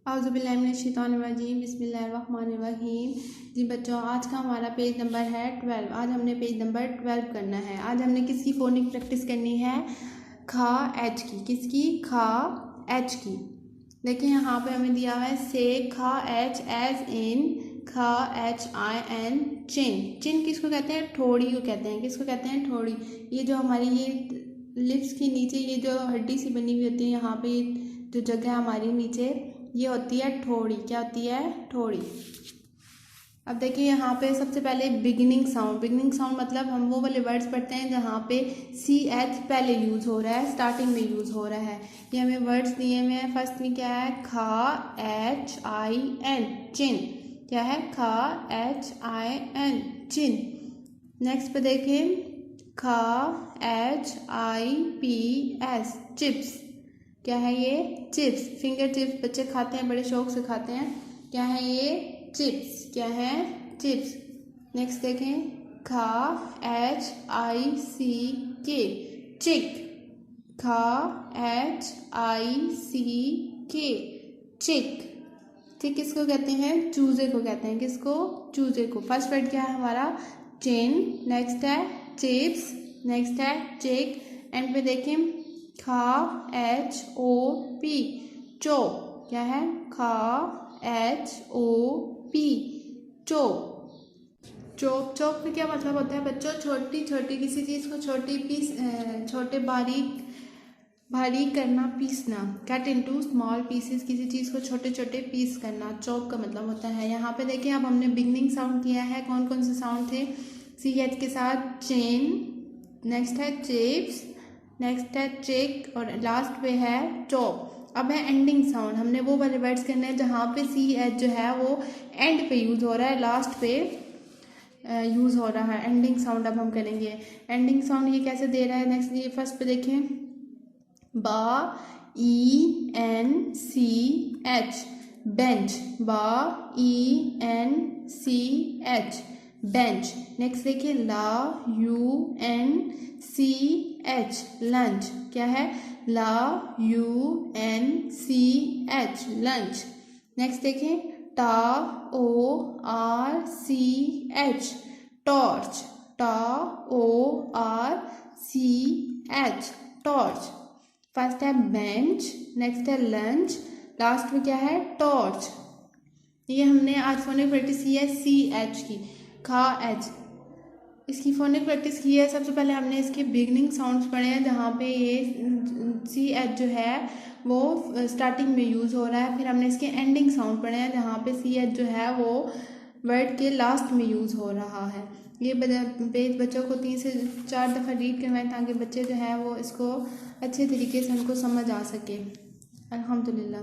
औज़ुबिल्लाहिमिनश्शैतानिर्रजीम बिस्मिल्लाहिर्रहमानिर्रहीम। जी बच्चों, आज का हमारा पेज नंबर है 12। आज हमने पेज नंबर 12 करना है। आज हमने किसकी फोनिक प्रैक्टिस करनी है? खा एच की। किसकी? खा एच की। देखिए यहाँ पे हमें दिया हुआ है से खा एच एज इन खा एच आई एन चिन। चिन किसको कहते हैं? ठोड़ी को कहते हैं। किसको कहते हैं? ठोड़ी। ये जो हमारी ये लिप्स के नीचे ये जो हड्डी सी बनी हुई होती है, यहाँ पे जो जगह हमारी नीचे ये होती है ठोड़ी। क्या होती है? ठोड़ी। अब देखिए यहाँ पे सबसे पहले बिगिनिंग साउंड। बिगिनिंग साउंड मतलब हम वो वाले वर्ड्स पढ़ते हैं जहाँ पे सी एच पहले यूज़ हो रहा है, स्टार्टिंग में यूज़ हो रहा है। ये हमें वर्ड्स दिए हुए हैं। फर्स्ट में क्या है? खा एच आई एन चिन। क्या है? खा H I N chin. Next पे देखें, खा H I P S chips. क्या है ये? चिप्स। फिंगर चिप्स बच्चे खाते हैं, बड़े शौक से खाते हैं। क्या है ये? चिप्स। क्या है? चिप्स। नेक्स्ट देखें, खा एच आई सी के चिक। खा एच आई सी के चिक। ठीक, किसको कहते हैं? चूजे को कहते हैं। किसको? चूजे को। फर्स्ट वर्ड क्या है हमारा? चिन। नेक्स्ट है चिप्स। नेक्स्ट है चिक। एंड पे देखें, खा एच ओ पी चोप। क्या है? खा H O P chop. Chop. Chop का क्या मतलब होता है बच्चों? छोटी छोटी किसी चीज़ को छोटी पीस, छोटे बारीक करना, पीसना। Cut into small pieces. किसी चीज़ को छोटे छोटे पीस करना चॉप का मतलब होता है। यहाँ पे देखिए अब हमने बिगनिंग साउंड किया है। कौन कौन से साउंड थे? सी एच के साथ चेन, नेक्स्ट है चिप्स, नेक्स्ट है चिक और लास्ट पे है चॉप। अब है एंडिंग साउंड। हमने वो वाले वर्ड्स करने हैं जहाँ पे सी एच जो है वो एंड पे यूज़ हो रहा है, लास्ट पे यूज़ हो रहा है। एंडिंग साउंड अब हम करेंगे। एंडिंग साउंड ये कैसे दे रहा है? नेक्स्ट ये फर्स्ट पे देखें, b e n c h bench. B e n c h bench. Next देखिए, l u n c h lunch. क्या है? L u n c h lunch. Next देखें, t o r c h torch. T o r c h torch. First है bench, next है lunch, last में क्या है? Torch. ये हमने आज फोनिक प्रैक्टिस की है सी एच की, खा एच। इसकी फोनिक प्रैक्टिस की है। सबसे पहले हमने इसके बिगनिंग साउंड्स पढ़े हैं जहाँ पे ये सी एच जो है वो स्टार्टिंग में यूज़ हो रहा है। फिर हमने इसके एंडिंग साउंड पढ़े हैं जहाँ पे सी एच जो है वो वर्ड के लास्ट में यूज़ हो रहा है। ये पेज बच्चों को 3 से 4 दफ़ा रीड करवाएं ताकि बच्चे जो है वो इसको अच्छे तरीके से उनको समझ आ सके। अल्हम्दुलिल्लाह।